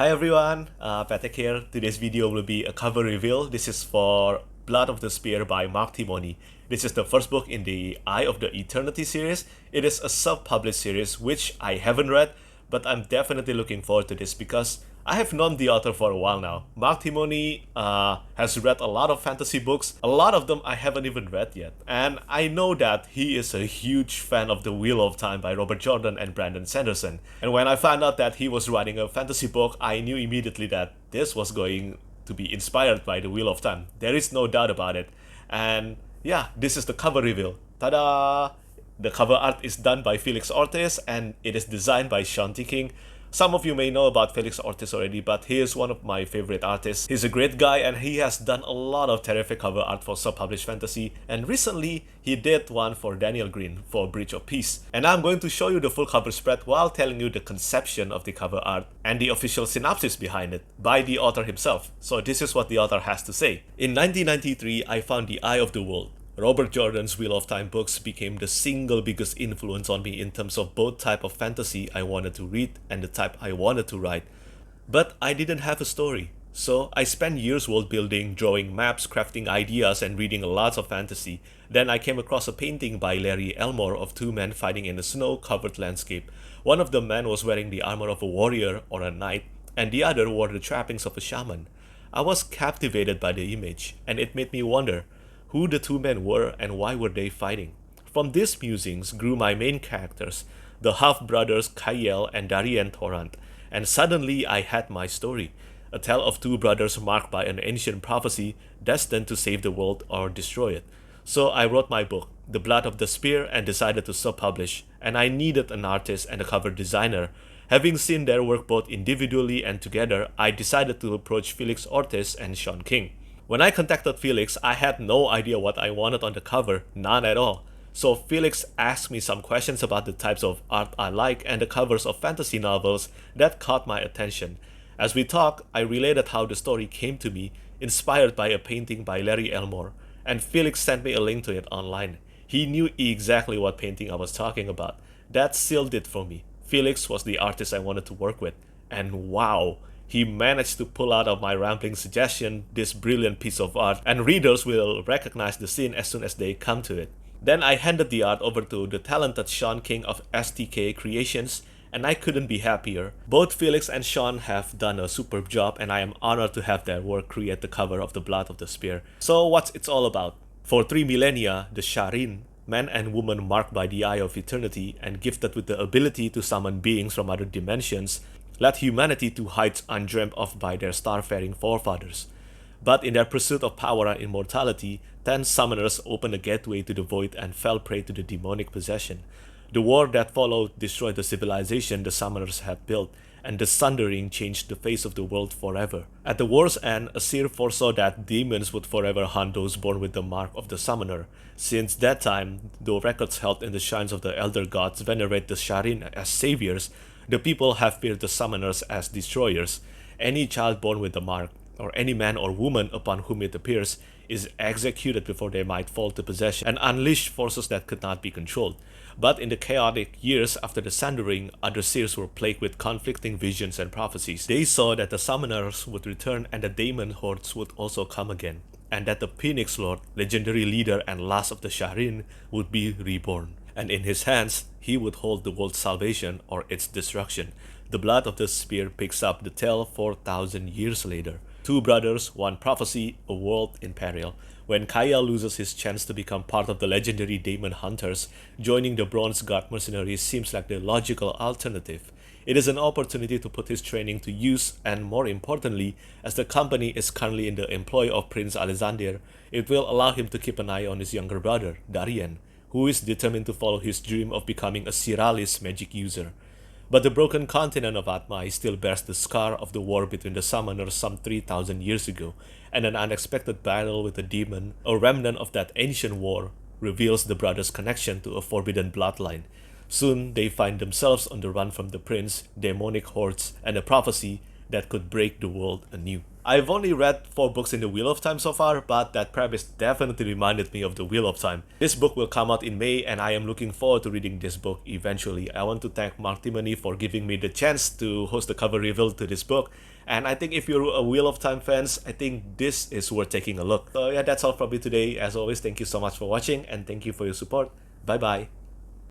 Hi everyone, Petrik here. Today's video will be a cover reveal. This is for Blood of the Spear by Mark Timmony. This is the first book in the Eye of the Eternity series. It is a self-published series which I haven't read, but I'm definitely looking forward to this because I have known the author for a while now. Mark Timmony has read a lot of fantasy books. A lot of them I haven't even read yet. And I know that he is a huge fan of The Wheel of Time by Robert Jordan and Brandon Sanderson. And when I found out that he was writing a fantasy book, I knew immediately that this was going to be inspired by The Wheel of Time. There is no doubt about it. And yeah, this is the cover reveal. Ta-da! The cover art is done by Felix Ortiz and it is designed by Shanti. Some of you may know about Felix Ortiz already, but he is one of my favorite artists. He's a great guy and he has done a lot of terrific cover art for self-published fantasy, and recently he did one for Daniel Green for Bridge of Peace. And I'm going to show you the full cover spread while telling you the conception of the cover art and the official synopsis behind it by the author himself. So this is what the author has to say. In 1993, I found The Eye of the World. Robert Jordan's Wheel of Time books became the single biggest influence on me in terms of both type of fantasy I wanted to read and the type I wanted to write. But I didn't have a story, so I spent years world building, drawing maps, crafting ideas, and reading lots of fantasy. Then I came across a painting by Larry Elmore of two men fighting in a snow-covered landscape. One of the men was wearing the armor of a warrior or a knight, and the other wore the trappings of a shaman. I was captivated by the image, and it made me wonder who the two men were and why were they fighting. From these musings grew my main characters, the half-brothers Kyle and Darien Torrent, and suddenly I had my story, a tale of two brothers marked by an ancient prophecy destined to save the world or destroy it. So I wrote my book, The Blood of the Spear, and decided to self-publish, and I needed an artist and a cover designer. Having seen their work both individually and together, I decided to approach Felix Ortiz and Sean King. When I contacted Felix, I had no idea what I wanted on the cover, none at all. So Felix asked me some questions about the types of art I like and the covers of fantasy novels that caught my attention. As we talked, I related how the story came to me, inspired by a painting by Larry Elmore, and Felix sent me a link to it online. He knew exactly what painting I was talking about. That sealed it for me. Felix was the artist I wanted to work with, and wow! He managed to pull out of my rambling suggestion this brilliant piece of art, and readers will recognize the scene as soon as they come to it. Then I handed the art over to the talented Sean King of STK Creations, and I couldn't be happier. Both Felix and Sean have done a superb job, and I am honored to have their work create the cover of The Blood of the Spear. So what's it all about? For 3 millennia, the Sharin, man and woman marked by the Eye of Eternity and gifted with the ability to summon beings from other dimensions, led humanity to heights undreamt of by their starfaring forefathers. But in their pursuit of power and immortality, 10 summoners opened a gateway to the void and fell prey to the demonic possession. The war that followed destroyed the civilization the summoners had built, and the sundering changed the face of the world forever. At the war's end, Asir foresaw that demons would forever hunt those born with the mark of the summoner. Since that time, though records held in the shrines of the elder gods venerate the Sharin as saviors, the people have feared the summoners as destroyers. Any child born with the mark, or any man or woman upon whom it appears, is executed before they might fall to possession and unleash forces that could not be controlled. But in the chaotic years after the Sundering, other seers were plagued with conflicting visions and prophecies. They saw that the summoners would return and the demon hordes would also come again, and that the Phoenix Lord, legendary leader and last of the Sharin, would be reborn. And in his hands, he would hold the world's salvation or its destruction. The Blood of the Spear picks up the tale 4,000 years later. Two brothers, one prophecy, a world in peril. When Kyle loses his chance to become part of the legendary demon hunters, joining the Bronze Guard mercenaries seems like the logical alternative. It is an opportunity to put his training to use, and more importantly, as the company is currently in the employ of Prince Alexander, it will allow him to keep an eye on his younger brother, Darien, who is determined to follow his dream of becoming a Siralis magic user. But the broken continent of Atmai still bears the scar of the war between the summoners some 3,000 years ago, and an unexpected battle with a demon, a remnant of that ancient war, reveals the brothers' connection to a forbidden bloodline. Soon they find themselves on the run from the prince, demonic hordes, and a prophecy that could break the world anew. I've only read 4 books in the Wheel of Time so far, but that premise definitely reminded me of the Wheel of Time. This book will come out in May, and I am looking forward to reading this book eventually. I want to thank Mark Timmony for giving me the chance to host the cover reveal to this book. And I think if you're a Wheel of Time fans, I think this is worth taking a look. So yeah, that's all from me today. As always, thank you so much for watching, and thank you for your support. Bye bye.